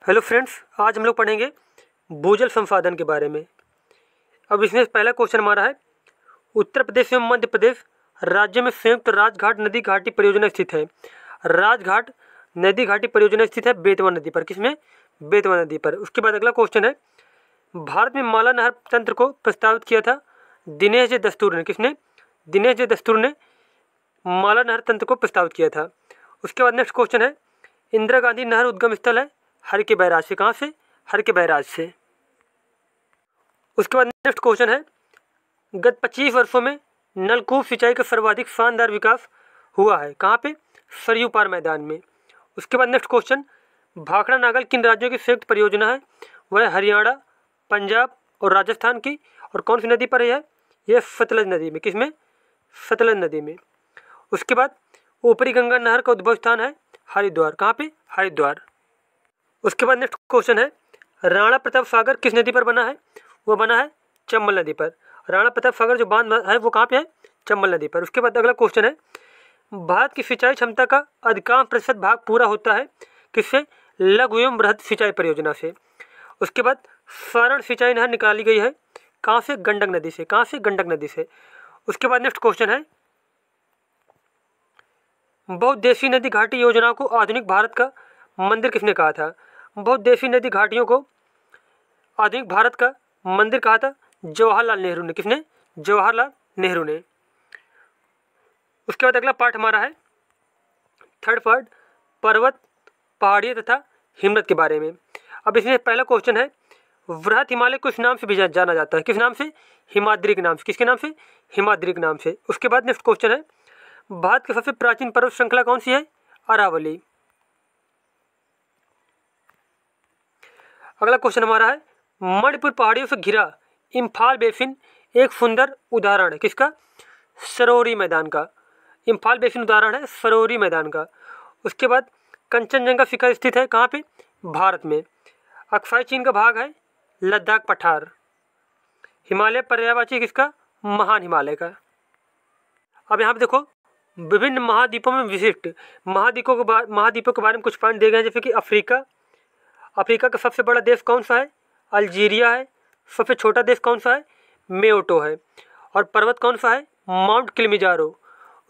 Hello friends, आज हम लोग पढ़ेंगे भूजल संसाधन के बारे में। अब इसमें पहला क्वेश्चन हमारा है, उत्तर प्रदेश एवं मध्य प्रदेश राज्य में संयुक्त राजघाट नदी घाटी परियोजना स्थित है। राजघाट नदी घाटी परियोजना स्थित है बेतवा नदी पर। किसमें? बेतवा नदी पर। उसके बाद अगला क्वेश्चन है, भारत में माला नहर तंत्र को प्रस्तावित किया था दिनेश जे दस्तूर ने। किसने? दिनेश जे दस्तूर ने माला नहर तंत्र को प्रस्तावित किया था। उसके बाद नेक्स्ट क्वेश्चन है, इंदिरा गांधी नहर उद्गम स्थल है हर के बैराज से। कहाँ से? हर के बैराज से। उसके बाद नेक्स्ट क्वेश्चन है, गत 25 वर्षों में नलकूप सिंचाई का सर्वाधिक शानदार विकास हुआ है। कहाँ पे? सरयू पार मैदान में। उसके बाद नेक्स्ट क्वेश्चन, भाखड़ा नागल किन राज्यों की संयुक्त परियोजना है? वह हरियाणा, पंजाब और राजस्थान की। और कौन सी नदी पर है? यह सतलज नदी में। किसमें? सतलज नदी में। उसके बाद ऊपरी गंगा नहर का उद्भव स्थान है हरिद्वार। कहाँ पे? हरिद्वार। उसके बाद नेक्स्ट क्वेश्चन है, राणा प्रताप सागर किस नदी पर बना है? वो बना है चंबल नदी पर। राणा प्रताप सागर जो बांध है वो कहाँ पे है? चंबल नदी पर। उसके बाद अगला क्वेश्चन है, भारत की सिंचाई क्षमता का अधिकांश प्रतिशत भाग पूरा होता है किससे? लघु एवं बृहद सिंचाई परियोजना से। उसके बाद सारण सिंचाई नहर निकाली गई है कहाँ से? गंडक नदी से। कहाँ से? गंडक नदी से। उसके बाद नेक्स्ट क्वेश्चन है, बहुउद्देशीय नदी घाटी योजना को आधुनिक भारत का मंदिर किसने कहा था? बहुउद्देशीय नदी घाटियों को आधुनिक भारत का मंदिर कहा था जवाहरलाल नेहरू ने। किसने? जवाहरलाल नेहरू ने। उसके बाद अगला पार्ट हमारा है, थर्ड पार्ट, पर्वत, पहाड़ियाँ तथा हिमनद के बारे में। अब इसमें पहला क्वेश्चन है, वृहत हिमालय को इस नाम से भी जाना जाता है। किस नाम से? हिमाद्री के नाम से। किसके नाम से? हिमाद्री के नाम से। उसके बाद नेक्स्ट क्वेश्चन है, भारत की सबसे प्राचीन पर्वत श्रृंखला कौन सी है? अरावली। अगला क्वेश्चन हमारा है, मणिपुर पहाड़ियों से घिरा इम्फाल बेसिन एक सुंदर उदाहरण है किसका? सरोवरी मैदान का। इम्फाल बेसिन उदाहरण है सरोवरी मैदान का। उसके बाद कंचनजंगा शिखर स्थित है कहाँ पे? भारत में। अक्साई चीन का भाग है लद्दाख पठार। हिमालय पर्यायवाची किसका? महान हिमालय का। अब यहाँ पे देखो, विभिन्न महाद्वीपों में विशिष्ट महाद्वीपों के बारे में कुछ पॉइंट दिए गए हैं, जैसे कि अफ्रीका का सबसे बड़ा देश कौन सा है? अल्जीरिया है। सबसे छोटा देश कौन सा है? मेओटो है। और पर्वत कौन सा है? Mount Kilimanjaro.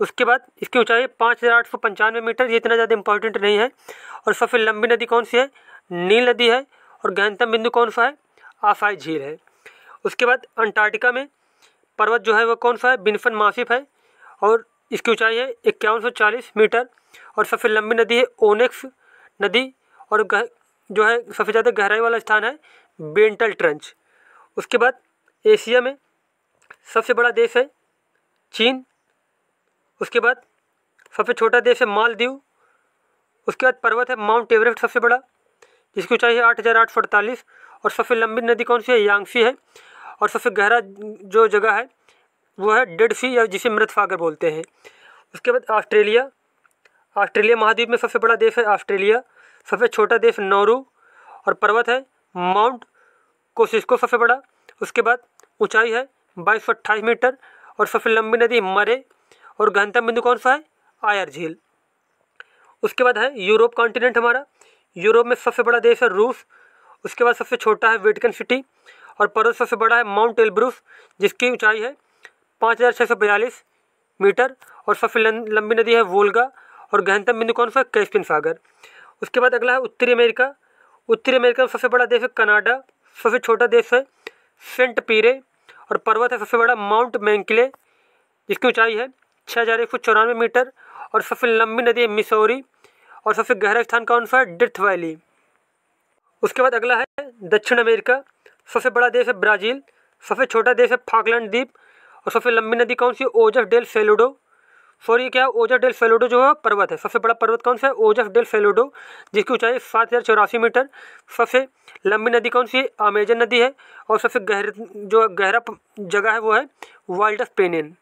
उसके बाद इसकी ऊंचाई 5895 मीटर। ये इतना ज़्यादा इंपॉर्टेंट नहीं है। और सबसे लंबी नदी कौन सी है? नील नदी है। और गहनतम बिंदु कौन सा है? आसाई झील है। उसके बाद अंटार्कटिका में पर्वत जो है वह कौन सा है? बिनफन मासिफ है। और इसकी ऊंचाई है 5140 मीटर। और सबसे लंबी नदी है ओनेक्स नदी। और जो है सबसे ज़्यादा गहराई वाला स्थान है बेंटल ट्रंच। उसके बाद एशिया में सबसे बड़ा देश है चीन। उसके बाद सबसे छोटा देश है मालदीव। उसके बाद पर्वत है माउंट एवरेस्ट सबसे बड़ा, जिसकी ऊंचाई है 8848। और सबसे लंबी नदी कौन सी है? यांगसी है। और सबसे गहरा जो जगह है वो है डेड सी, या जिसे मृत सागर बोलते हैं। उसके बाद ऑस्ट्रेलिया महाद्वीप में सबसे बड़ा देश है ऑस्ट्रेलिया। सबसे छोटा देश नौरू। और पर्वत है माउंट कोसिस्को सबसे बड़ा। उसके बाद ऊंचाई है 2228 मीटर। और सबसे लंबी नदी मरे। और गहनतम बिंदु कौन सा है? आयर झील। उसके बाद है यूरोप कॉन्टिनेंट हमारा। यूरोप में सबसे बड़ा देश है रूस। उसके बाद सबसे छोटा है वेटिकन सिटी। और पर्वत सबसे बड़ा है माउंट एल्ब्रूस, जिसकी ऊंचाई है 5642 मीटर। और सबसे लंबी नदी है वोल्गा। और गहनतम बिंदु कौन सा है? कैस्पियन सागर। उसके बाद अगला है उत्तरी अमेरिका। उत्तरी अमेरिका में सबसे बड़ा देश है कनाडा। सबसे छोटा देश है सेंट पीरे। और पर्वत है सबसे बड़ा माउंट मैंकिले, जिसकी ऊंचाई है 6194 मीटर। और सबसे लंबी नदी है मिसौरी। और सबसे गहरा स्थान कौन सा है? Death valley. उसके बाद अगला है दक्षिण अमेरिका। सबसे बड़ा देश है ब्राज़ील। सबसे छोटा देश है फॉकलैंड द्वीप। और सबसे लंबी नदी कौन सी? ओजस डेल सेलुडो। सॉरी, क्या? ओजस डेल सेलुडो जो है पर्वत है। सबसे बड़ा पर्वत कौन सा है? ओजस डेल सेलुडो, जिसकी ऊंचाई 7084 मीटर। सबसे लंबी नदी कौन सी है? अमेजन नदी है। और सबसे गहरा जगह है वो है वाइल्ड ऑफ पेनिन।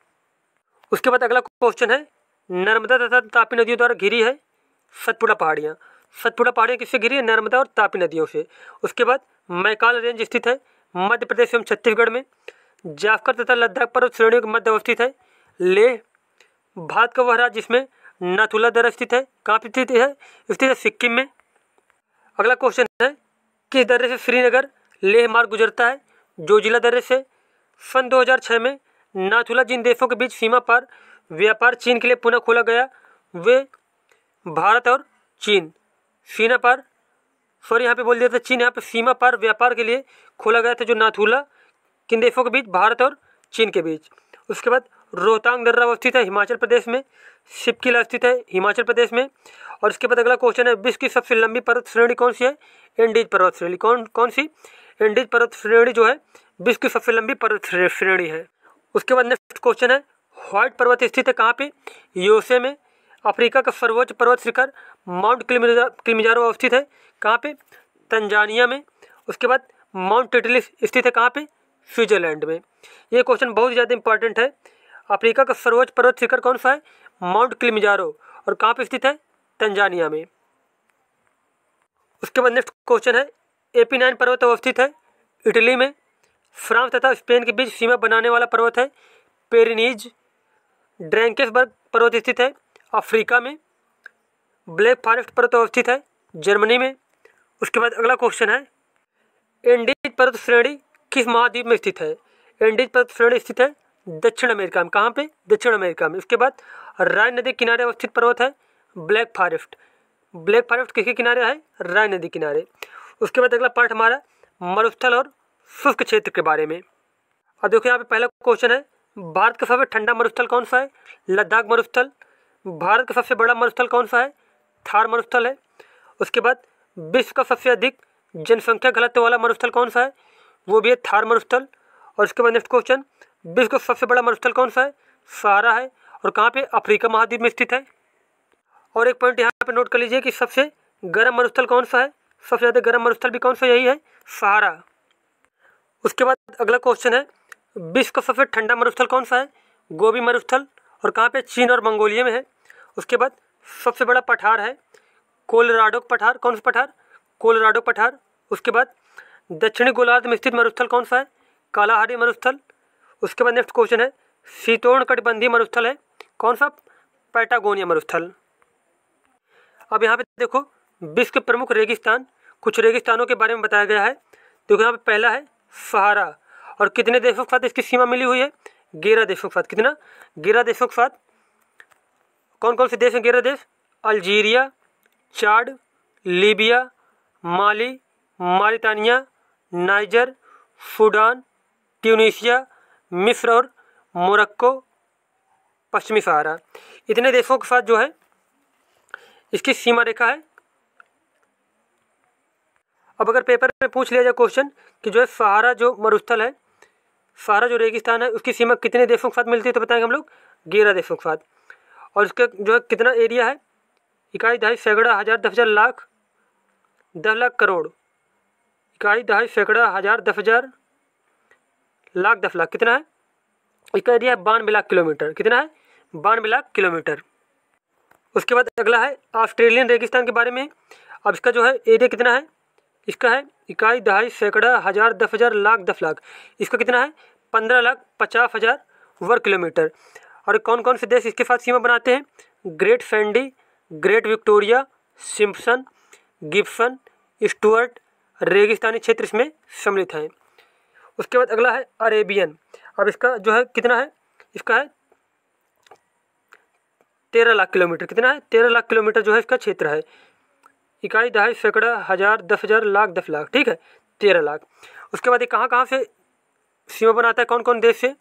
उसके बाद अगला क्वेश्चन है, नर्मदा तथा तापी नदियों द्वारा घिरी है सतपुड़ा पहाड़ियाँ। सतपुड़ा पहाड़ियाँ किससे घिरी है? नर्मदा और तापी नदियों से। उसके बाद मैकाल रेंज स्थित है मध्य प्रदेश एवं छत्तीसगढ़ में। जाफकर तथा लद्दाख पर्वत श्रेणियों के मध्य अवस्थित है लेह। भारत का वह राज्य जिसमें नाथुला दर्रा स्थित है, कहाँ पे स्थित है? स्थित है सिक्किम में। अगला क्वेश्चन है, किस दर्रे से श्रीनगर लेह मार्ग गुजरता है? जोजिला दर्रे से। सन 2006 में नाथुला जिन देशों के बीच सीमा पार व्यापार चीन के लिए पुनः खोला गया वे भारत और चीन। सीमा पार सॉरी यहाँ पे बोल दिया था चीन, यहाँ पे सीमा पार व्यापार के लिए खोला गया था जो नाथुला किन देशों के बीच? भारत और चीन के बीच। उसके बाद रोहतांग दर्रा अवस्थित है हिमाचल प्रदेश में। शिव किला स्थित है हिमाचल प्रदेश में। और इसके बाद अगला क्वेश्चन है विश्व की सबसे लंबी पर्वत श्रेणी कौन सी है? एंडीज पर्वत श्रेणी। कौन सी? एंडीज पर्वत श्रेणी जो है विश्व की सबसे लंबी पर्वत श्रेणी है। उसके बाद नेक्स्ट क्वेश्चन है व्हाइट पर्वत स्थित है कहाँ पे? यूएसए में। अफ्रीका का सर्वोच्च पर्वत शिखर माउंट किलिमंजारो अवस्थित है कहाँ पे? तंजानिया में। उसके बाद माउंट टिटलिस स्थित है कहाँ पे? स्विट्जरलैंड में। ये क्वेश्चन बहुत ज़्यादा इंपॉर्टेंट है। अफ्रीका का सर्वोच्च पर्वत शिखर कौन सा है? Mount Kilimanjaro. और कहाँ पे स्थित है? तंजानिया में। उसके बाद नेक्स्ट क्वेश्चन है एपीनाइन पर्वत अवस्थित है इटली में। फ्रांस तथा स्पेन के बीच सीमा बनाने वाला पर्वत है पेरिनीज। ड्रैंकेसबर्ग पर्वत स्थित है अफ्रीका में। ब्लैक फॉरेस्ट पर्वत अवस्थित है जर्मनी में। उसके बाद अगला क्वेश्चन है एंडीज पर्वत श्रेणी किस महाद्वीप में स्थित है? एंडीज पर्वत श्रेणी स्थित है दक्षिण अमेरिका में। कहाँ पे? दक्षिण अमेरिका में। उसके बाद राइन नदी किनारे अवस्थित पर्वत है ब्लैक फॉरेस्ट। ब्लैक फॉरेस्ट किसके किनारे है? राइन नदी किनारे। उसके बाद अगला पार्ट हमारा मरुस्थल और शुष्क क्षेत्र के बारे में। अब देखो यहाँ पे पहला क्वेश्चन है भारत का सबसे ठंडा मरुस्थल कौन सा है? लद्दाख मरुस्थल। भारत का सबसे बड़ा मरुस्थल कौन सा है? थार मरुस्थल है। उसके बाद विश्व का सबसे अधिक जनसंख्या घनत्व वाला मरुस्थल कौन सा है? वो भी है थार मरुस्थल। और उसके बाद नेक्स्ट क्वेश्चन विश्व का सबसे बड़ा मरुस्थल कौन सा है? सहारा है। और कहाँ पे? अफ्रीका महाद्वीप में स्थित है। और एक पॉइंट यहाँ पे नोट कर लीजिए कि सबसे गर्म मरुस्थल कौन सा है? सबसे ज़्यादा गर्म मरुस्थल भी कौन सा? यही है सहारा। उसके बाद अगला क्वेश्चन है विश्व का सबसे ठंडा मरुस्थल कौन सा है? गोबी मरुस्थल। और कहाँ पे? चीन और मंगोलिया में है। उसके बाद सबसे बड़ा पठार है कोलोराडो पठार। कौन सा पठार? कोलोराडो पठार। उसके बाद दक्षिणी गोलार्ध में स्थित मरुस्थल कौन सा है? कालाहारी मरुस्थल। उसके बाद नेक्स्ट क्वेश्चन है शीतोष्ण कटिबंधीय मरुस्थल है कौन सा? पैटागोनिया मरुस्थल। अब यहाँ पे देखो विश्व के प्रमुख रेगिस्तान, कुछ रेगिस्तानों के बारे में बताया गया है। देखो यहाँ पे पहला है सहारा। और कितने देशों के साथ इसकी सीमा मिली हुई है? 11 देशों के साथ। कितना? 11 देशों के साथ। कौन कौन से देश हैं 11 देश? अल्जीरिया, चाड, लीबिया, माली, मॉरिटानिया, नाइजर, सूडान, ट्यूनीशिया, मिस्र और मोरक्को, पश्चिमी सहारा। इतने देशों के साथ जो है इसकी सीमा रेखा है। अब अगर पेपर में पूछ लिया जाए क्वेश्चन कि जो है सहारा जो मरुस्थल है, सहारा जो रेगिस्तान है, उसकी सीमा कितने देशों के साथ मिलती है, तो बताएंगे हम लोग 11 देशों के साथ। और उसका जो है कितना एरिया है? इकाई दहाई सैकड़ा हज़ार 10,000 लाख 10 लाख करोड़। इकाई दहाई सैकड़ा हज़ार 10,000 लाख 10 लाख कितना है? इसका एरिया है 92 लाख किलोमीटर। कितना है? 92 लाख किलोमीटर। उसके बाद अगला है ऑस्ट्रेलियन रेगिस्तान के बारे में। अब इसका जो है एरिया कितना है? इसका है इकाई दहाई सैकड़ा हज़ार 10,000 लाख 10 लाख। इसका कितना है? 15,50,000 वर्ग किलोमीटर। और कौन कौन से देश इसके साथ सीमा बनाते हैं? Great Sandy, great Victoria, Simpson, Gibson, Stuart रेगिस्तानी क्षेत्र इसमें सम्मिलित हैं। उसके बाद अगला है अरेबियन। अब इसका जो है कितना है? इसका है 13 लाख किलोमीटर। कितना है? 13 लाख किलोमीटर जो है इसका क्षेत्र है। इकाई दहाई सैकड़ा हज़ार 10,000 लाख 10 लाख। ठीक है, 13 लाख। उसके बाद ये कहाँ कहाँ से सीमा बनाता है? कौन कौन देश से?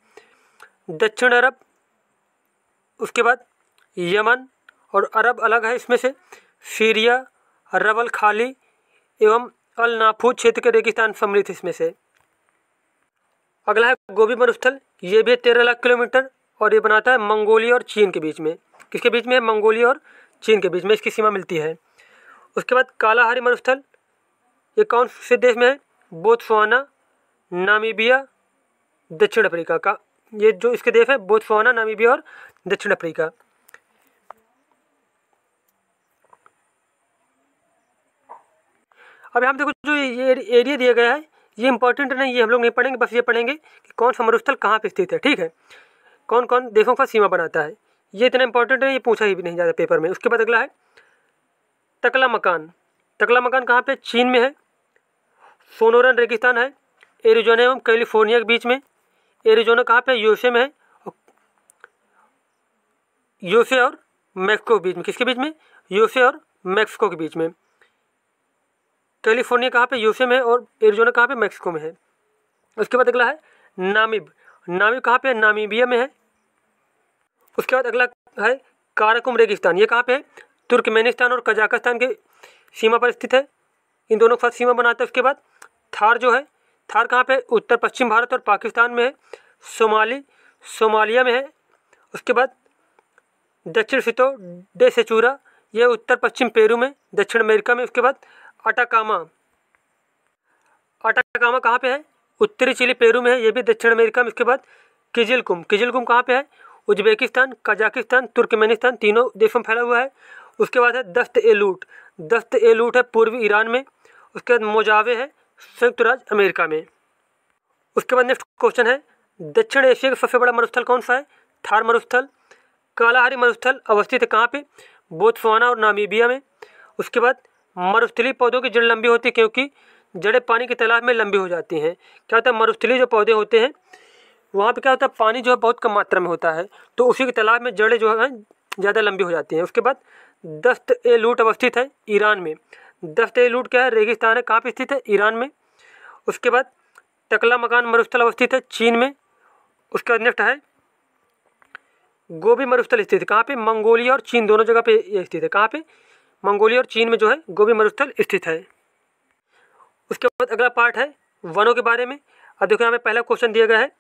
दक्षिण अरब, उसके बाद यमन और अरब अलग है इसमें से, सीरिया, रबल खाली एवं अल नाफूज क्षेत्र के रेगिस्तान सम्मिलित इसमें से। अगला है गोबी मरुस्थल। ये भी 13 लाख किलोमीटर और ये बनाता है मंगोलिया और चीन के बीच में। किसके बीच में है? मंगोलिया और चीन के बीच में इसकी सीमा मिलती है। उसके बाद कालाहारी मरुस्थल, ये कौन से देश में है? बोत्सवाना, नामीबिया, दक्षिण अफ्रीका का। ये जो इसके देश है बोत्सवाना, नामीबिया और दक्षिण अफ्रीका। अब हम देखो जो ये एरिया दिया गया है ये इंपॉर्टेंट नहीं, ये हम लोग नहीं पढ़ेंगे, बस ये पढ़ेंगे कि कौन सा मरुस्थल कहाँ पे स्थित है। ठीक है, कौन कौन देशों का सीमा बनाता है, ये इतना इंपॉर्टेंट है, ये पूछा ही भी नहीं जाता पेपर में। उसके बाद अगला है तकला मकान। तकला मकान कहाँ पे? चीन में है। सोनोरन रेगिस्तान है एरिजोना एवं कैलिफोर्निया के बीच में। एरिजोना कहाँ पे? यूएसए में है। यूएसए और मैक्सिको के बीच में। किसके बीच में? यूएसए और मैक्सिको के बीच में। कैलिफोर्निया कहाँ पे? यूएसए में है। और एरिजोना कहाँ पे? मैक्सिको में है। उसके बाद अगला है नामिब। नामिब कहाँ पे? नामीबिया में है। उसके बाद अगला है काराकोरम रेगिस्तान। ये कहाँ पे है? तुर्कमेनिस्तान और कजाकिस्तान के सीमा पर स्थित है। इन दोनों के साथ सीमा बनाता है। उसके बाद थार जो है, थार कहाँ पे? उत्तर पश्चिम भारत और पाकिस्तान में है। सोमालिया में है। उसके बाद दक्षिण सितो डे सेचूरा, ये उत्तर पश्चिम पेरू में, दक्षिण अमेरिका में। उसके बाद अटाकामा। अटाकामा कहाँ पे है? उत्तरी चिली पेरू में है, ये भी दक्षिण अमेरिका में। उसके बाद किजिलकुम। किजिलकुम कहाँ पे है? उज्बेकिस्तान, कजाकिस्तान, तुर्कमेनिस्तान, तीनों देशों में फैला हुआ है। उसके बाद है दस्त ए लूट। दस्त ए लूट है पूर्वी ईरान में। उसके बाद मोजावे है संयुक्त राज्य अमेरिका में। उसके बाद नेक्स्ट क्वेश्चन है दक्षिण एशिया का सबसे बड़ा मरुस्थल कौन सा है? थार मरुस्थल। कालाहारी मरुस्थल अवस्थित है कहाँ पे? बोत्सवाना और नामीबिया में। उसके बाद मरुस्थलीय पौधों की जड़ लंबी होती है क्योंकि जड़ें पानी के तालाब में लंबी हो जाती हैं। क्या होता है? मरुस्थलीय जो पौधे होते हैं वहाँ पे क्या होता है? पानी जो है बहुत कम मात्रा में होता है, तो उसी के तालाब में जड़ें जो है ज़्यादा लंबी हो जाती हैं। उसके बाद दस्त ए लूट अवस्थित है ईरान में। दस्त ए लूट क्या है? रेगिस्तान है। कहाँ पे स्थित है? ईरान में। उसके बाद टकला मकान मरुस्थल अवस्थित है चीन में। उसके बाद नेक्स्ट है गोबी मरुस्थल स्थित है कहाँ पे? मंगोलिया और चीन दोनों जगह पे ये स्थित है। कहाँ पे? मंगोलिया और चीन में जो है गोबी मरुस्थल स्थित है। उसके बाद अगला पार्ट है वनों के बारे में। अब देखो यहाँ पे पहला क्वेश्चन दिया गया है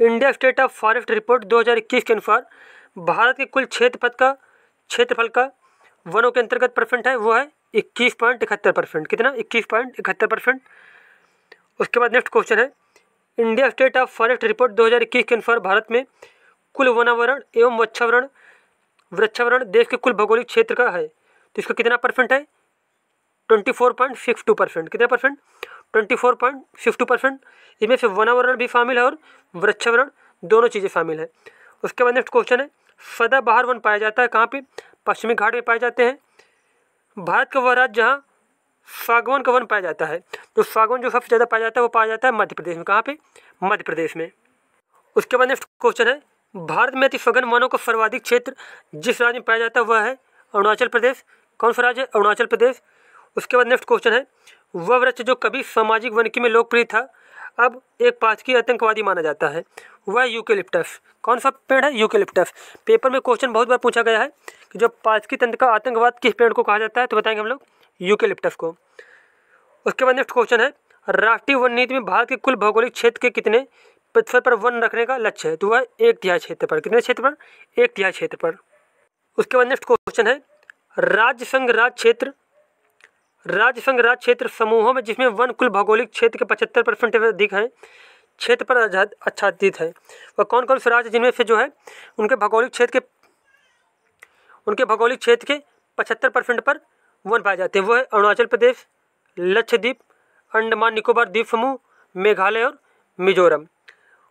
India state of forest report 2021 के अनुसार भारत के कुल क्षेत्रफल का वनों के अंतर्गत परसेंट है वो है 21.71%। कितना? 21.71%। उसके बाद नेक्स्ट क्वेश्चन है India state of forest report 2021 के अनुसार भारत में कुल वनावरण एवं वृक्षावरण देश के कुल भौगोलिक क्षेत्र का है, तो इसका कितना परसेंट है? 24.62%। कितना परसेंट? 24.62%। इसमें से वनावरण भी शामिल है और वृक्षावरण, दोनों चीज़ें शामिल है। उसके बाद नेक्स्ट क्वेश्चन है सदाबहार वन पाया जाता है कहाँ पे? पश्चिमी घाट में पाए जाते हैं। भारत का वह राज्य जहाँ सागवान का वन पाया जाता है, तो सागवान जो सबसे ज़्यादा पाया जाता है वो पाया जाता है मध्य प्रदेश में। कहाँ पे? मध्य प्रदेश में। उसके बाद नेक्स्ट क्वेश्चन है भारत में अति सघन वनों का सर्वाधिक क्षेत्र जिस राज्य में पाया जाता है वह है अरुणाचल प्रदेश। कौन सा राज्य है? अरुणाचल प्रदेश। उसके बाद नेक्स्ट क्वेश्चन है वह वृक्ष जो कभी सामाजिक वानिकी में लोकप्रिय था अब एक पाचकी आतंकवादी माना जाता है, वह यूकेलिप्टस। कौन सा पेड़ है? यूकेलिप्टस। पेपर में क्वेश्चन बहुत बार पूछा गया है कि जब पाचकी तंत्र का आतंकवाद किस पेड़ को कहा जाता है, तो बताएंगे हम लोग यूकेलिप्टस को। उसके बाद नेक्स्ट क्वेश्चन है राष्ट्रीय वन नीति में भारत के कुल भौगोलिक क्षेत्र के कितने प्रतिशत पर वन रखने का लक्ष्य है, तो वह 1/3 क्षेत्र पर। कितने क्षेत्र पर? 1/3 क्षेत्र पर। उसके बाद नेक्स्ट क्वेश्चन है राज्य संघ राज्य क्षेत्र समूहों में जिसमें वन कुल भौगोलिक क्षेत्र के 75% अधिक हैं क्षेत्र पर आच्छादित है, वह कौन कौन से राज्य जिनमें से जो है उनके भौगोलिक क्षेत्र के 75% पर वन पाए जाते हैं, वो है अरुणाचल प्रदेश, लक्षद्वीप, अंडमान निकोबार द्वीप समूह, मेघालय और मिजोरम।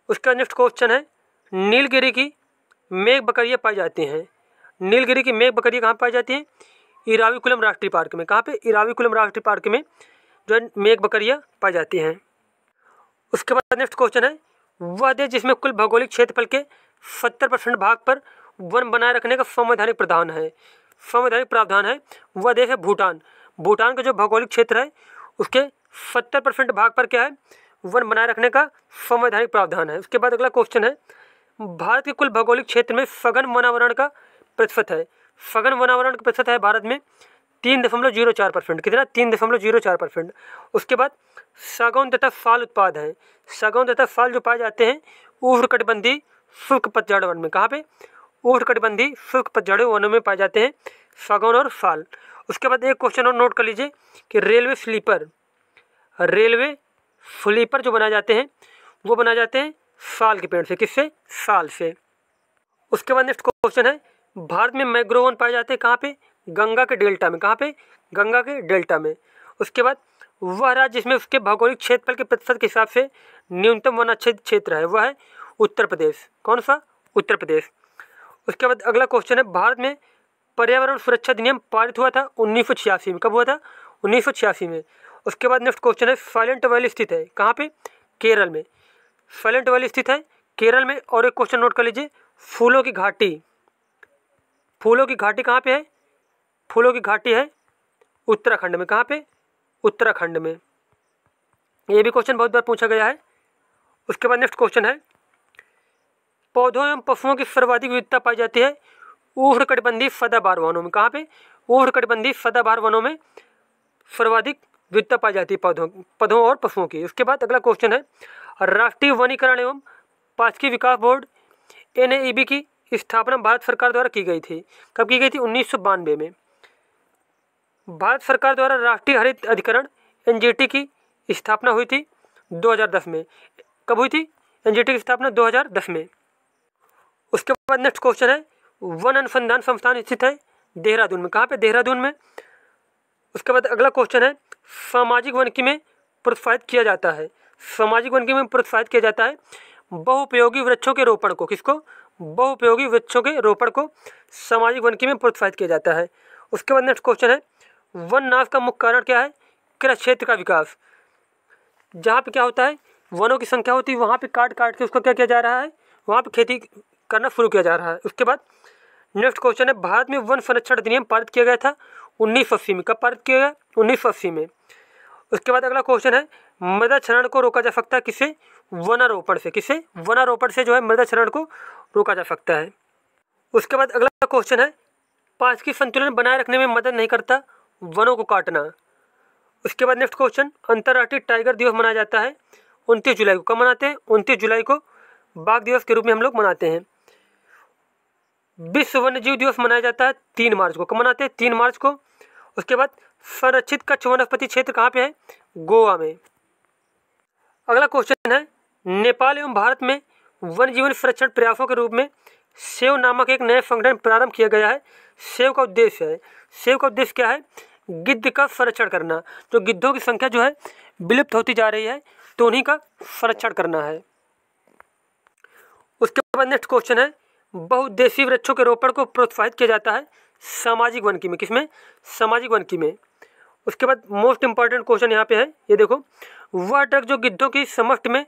उसका नेक्स्ट क्वेश्चन है नीलगिरी की मेघ बकरियाँ पाई जाती हैं। नीलगिरी की मेघ बकरियाँ कहाँ पाई जाती हैं? इराविकुलम राष्ट्रीय पार्क में। कहाँ पे? इराविकुलम राष्ट्रीय पार्क में जो है मेघ बकरियाँ पाई जाती हैं। उसके बाद नेक्स्ट क्वेश्चन है वह देश जिसमें कुल भौगोलिक क्षेत्रफल के 70% भाग पर वन बनाए रखने का संवैधानिक प्रावधान है वह देश है भूटान। भूटान का जो भौगोलिक क्षेत्र है उसके 70% भाग पर क्या है? वन बनाए रखने का संवैधानिक प्रावधान है। उसके बाद अगला क्वेश्चन है भारत के कुल भौगोलिक क्षेत्र में सघन वनावरण का प्रतिशत है। सघन वनावरण का प्रतिशत है भारत में 3.04%। कितना? 3.04%। उसके बाद सागौन तथा साल उत्पाद हैं। सागौन तथा साल जो पाए जाते हैं उष्णकटिबंधीय शुष्क पतझड़ वन में। कहाँ पे? उष्णकटिबंधीय शुष्क पतझड़ वनों में पाए जाते हैं सागौन और साल। उसके बाद एक क्वेश्चन और नोट कर लीजिए कि रेलवे स्लीपर जो बनाए जाते हैं वो बनाए जाते हैं साल के पेड़ से। किससे? साल से। उसके बाद नेक्स्ट क्वेश्चन है भारत में मैंग्रोव वन पाए जाते हैं कहाँ पे? गंगा के डेल्टा में। कहाँ पे? गंगा के डेल्टा में। उसके बाद वह राज्य जिसमें उसके भौगोलिक क्षेत्रफल के प्रतिशत के हिसाब से न्यूनतम वनाच्छेद क्षेत्र है वह है उत्तर प्रदेश। कौन सा? उत्तर प्रदेश। उसके बाद अगला क्वेश्चन है भारत में पर्यावरण सुरक्षा अधिनियम पारित हुआ था 1986 में। कब हुआ था? 1986 में। उसके बाद नेक्स्ट क्वेश्चन है, साइलेंट वैली स्थित है कहाँ पे? केरल में। साइलेंट वैली स्थित है केरल में। और एक क्वेश्चन नोट कर लीजिए, फूलों की घाटी, फूलों की घाटी कहाँ पे है? फूलों की घाटी है उत्तराखंड में। कहाँ पे? उत्तराखंड में। ये भी क्वेश्चन बहुत बार पूछा गया है। उसके बाद नेक्स्ट क्वेश्चन है, पौधों एवं पशुओं की सर्वाधिक विविधता पाई जाती है उष्णकटिबंधीय सदाबहार वनों में। कहाँ पे? उष्णकटिबंधीय सदाबहार वनों में सर्वाधिक विविधता पाई जाती है पौधों और पशुओं की। उसके बाद अगला क्वेश्चन है, राष्ट्रीय वनीकरण एवं पारिस्थितिकी विकास बोर्ड NAEB की स्थापना भारत सरकार द्वारा की गई थी। कब की गई थी? 1992 में। भारत सरकार द्वारा राष्ट्रीय हरित अधिकरण NGT की स्थापना हुई थी 2010 में। कब हुई थी NGT की स्थापना? 2010 में। उसके बाद नेक्स्ट क्वेश्चन है, वन अनुसंधान संस्थान स्थित है देहरादून में। कहाँ पे? देहरादून में। उसके बाद अगला क्वेश्चन है, सामाजिक वानिकी में प्रोत्साहित किया जाता है, सामाजिक वानिकी में प्रोत्साहित किया जाता है बहुउपयोगी वृक्षों के रोपण को। किसको? बहुउपयोगी वृक्षों के रोपण को सामाजिक वानिकी में प्रोत्साहित किया जाता है। उसके बाद नेक्स्ट क्वेश्चन है, वन नाश का मुख्य कारण क्या है? कृषि क्षेत्र का विकास। जहाँ पे क्या होता है, वनों की संख्या होती है, वहाँ पे काट काट के उसको क्या किया जा रहा है? वहाँ पे खेती करना शुरू किया जा रहा है। उसके बाद नेक्स्ट क्वेश्चन है, भारत में वन संरक्षण अधिनियम पारित किया गया था 1980 में। कब पारित किया गया? 1980 में। उसके बाद अगला क्वेश्चन है, मृदा क्षरण को रोका जा सकता है किससे? वनारोपण से। किससे? वनारोपण से जो है मृदा क्षरण को रोका जा सकता है। उसके बाद अगला क्वेश्चन है, पारिस्थितिक संतुलन बनाए रखने में मदद नहीं करता वनों को काटना। उसके बाद नेक्स्ट क्वेश्चन, अंतर्राष्ट्रीय टाइगर दिवस मनाया जाता है 29 जुलाई को। कब मनाते हैं? 29 जुलाई को बाघ दिवस के रूप में हम लोग मनाते हैं। विश्व वन्यजीव दिवस मनाया जाता है 3 मार्च को। कब मनाते हैं? 3 मार्च को। उसके बाद संरक्षित कच्छ वनस्पति क्षेत्र कहाँ पे है? गोवा में। अगला क्वेश्चन है, नेपाल एवं भारत में वन जीवन संरक्षण प्रयासों के रूप में सेव नामक एक नया संगठन प्रारंभ किया गया है। सेव का उद्देश्य क्या है? गिद्ध का संरक्षण करना। जो गिद्धों की संख्या जो है विलुप्त होती जा रही है, तो उन्हीं का संरक्षण करना है। उसके बाद नेक्स्ट क्वेश्चन है, बहुउद्देशीय वृक्षों के रोपण को प्रोत्साहित किया जाता है सामाजिक वानिकी में। किसमें? सामाजिक वानिकी में। उसके बाद मोस्ट इंपॉर्टेंट क्वेश्चन यहाँ पे है, ये देखो, वह ड्रग जो गिद्धों की समष्ट में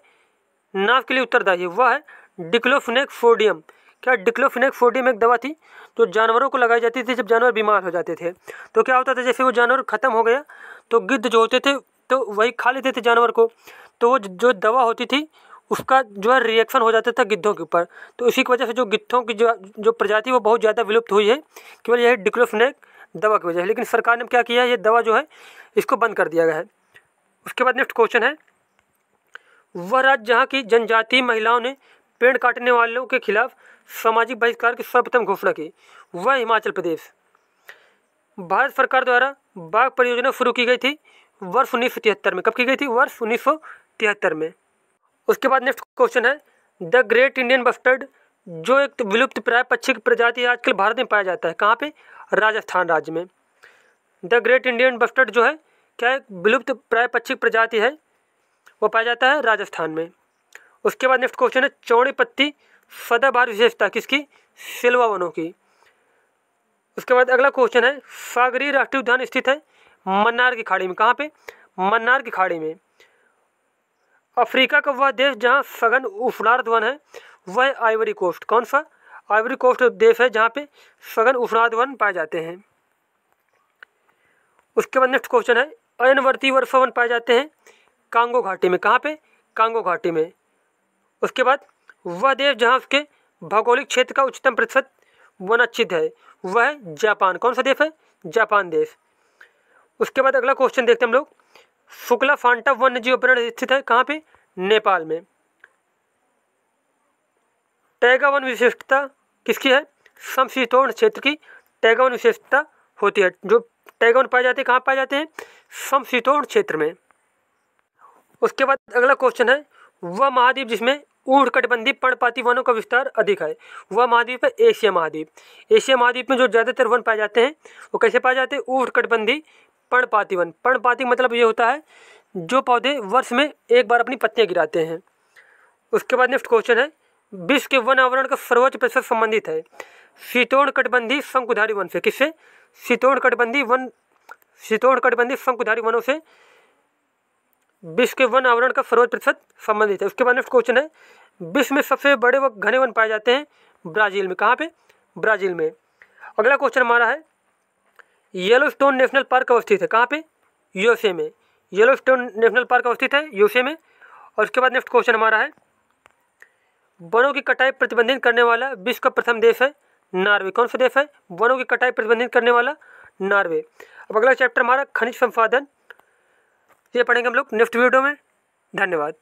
नाश के लिए उत्तरदायी है वह है डिक्लोफेनेक सोडियम। क्या? डिक्लोफेनेक सोडियम एक दवा थी जो जानवरों को लगाई जाती थी जब जानवर बीमार हो जाते थे। तो क्या होता था, जैसे वो जानवर खत्म हो गया तो गिद्ध जो होते थे तो वही खा लेते थे जानवर को, तो वो जो दवा होती थी उसका जो है रिएक्शन हो जाता था गिद्धों के ऊपर। तो इसी की वजह से जो गिद्धों की जो प्रजाति वो बहुत ज़्यादा विलुप्त हुई है, केवल यही डिक्लोफेनेक दवा की वजह है। लेकिन सरकार ने क्या किया है, ये दवा जो है इसको बंद कर दिया गया है। उसके बाद नेक्स्ट क्वेश्चन है, वह राज्य जहाँ की जनजातीय महिलाओं ने पेड़ काटने वालों के खिलाफ सामाजिक बहिष्कार की सर्वप्रथम घोषणा की, वह हिमाचल प्रदेश। भारत सरकार द्वारा बाघ परियोजना शुरू की गई थी वर्ष 1973 में। कब की गई थी? वर्ष 1973 में। उसके बाद नेक्स्ट क्वेश्चन है, द ग्रेट इंडियन बस्टर्ड जो एक विलुप्त प्राय पक्षी की प्रजाति आजकल भारत में पाया जाता है। कहाँ पे? राजस्थान राज्य में। द ग्रेट इंडियन बस्टर्ड जो है क्या एक विलुप्त प्राय पक्षी प्रजाति है, वो पाया जाता है राजस्थान में। उसके बाद नेक्स्ट क्वेश्चन है, चौड़ी पत्ती सदाबहार विशेषता किसकी? सिल्वा वनों की। उसके बाद अगला क्वेश्चन है, सागरीय राष्ट्रीय उद्यान स्थित है मन्नार की खाड़ी में। कहाँ पे? मन्नार की खाड़ी में। अफ्रीका का वह देश जहाँ सघन उफनार्द वन है वह है आइवरी कोस्ट। कौन सा? आइवरी कोस्ट देश है जहाँ पे सघन उफनार्द वन पाए जाते हैं। उसके बाद नेक्स्ट क्वेश्चन है, अयनवर्ती वर्षा वन पाए जाते हैं कांगो घाटी में। कहाँ पे? कांगो घाटी में। उसके बाद वह देश जहाँ उसके भौगोलिक क्षेत्र का उच्चतम प्रतिशत वनाच्छिद्र है वह है जापान। कौन सा देश है? जापान देश। उसके बाद अगला क्वेश्चन देखते हैं हम लोग, शुक्ला फांटा वन्य जीव अभयारण्य स्थित है कहाँ पे? नेपाल में। टैगा वन विशेषता किसकी है? समशीतोष्ण क्षेत्र की टैगा वन विशेषता होती है। जो टैगा वन पाए जाते हैं कहाँ पाए जाते हैं? समशीतोष्ण क्षेत्र में। उसके बाद अगला क्वेश्चन है, वह महाद्वीप जिसमें उष्णकटिबंधीय पर्णपाती वनों का विस्तार अधिक है वह महाद्वीप है एशिया महाद्वीप। एशिया महाद्वीप में जो ज़्यादातर वन पाए जाते हैं वो कैसे पाए जाते हैं? उष्णकटिबंधीय पर्णपाती वन। पर्णपाती मतलब ये होता है जो पौधे वर्ष में एक बार अपनी पत्तियां गिराते हैं। उसके बाद नेक्स्ट क्वेश्चन है, विश्व के वन आवरण का सर्वोच्च प्रतिशत संबंधित है शीतोष्णकटिबंधीय शंकुधारी वन से। किससे? शीतोष्णकटिबंधीय शंकुधारी वनों से विश्व के वन आवरण का सर्वोच्च प्रतिशत संबंधित है। उसके बाद नेक्स्ट क्वेश्चन है, विश्व में सबसे बड़े व घने वन पाए जाते हैं ब्राज़ील में। कहाँ पे? ब्राज़ील में। अगला क्वेश्चन हमारा है, येलोस्टोन नेशनल पार्क अवस्थित है कहाँ पे? यूएसए में। येलोस्टोन नेशनल पार्क अवस्थित है यूएसए में। और उसके बाद नेक्स्ट क्वेश्चन हमारा है, वनों की कटाई प्रतिबंधित करने वाला विश्व का प्रथम देश है नॉर्वे। कौन सा देश है वनों की कटाई प्रतिबंधित करने वाला? नॉर्वे। अब अगला चैप्टर हमारा खनिज संसाधन, ये पढ़ेंगे हम लोग नेक्स्ट वीडियो में। धन्यवाद।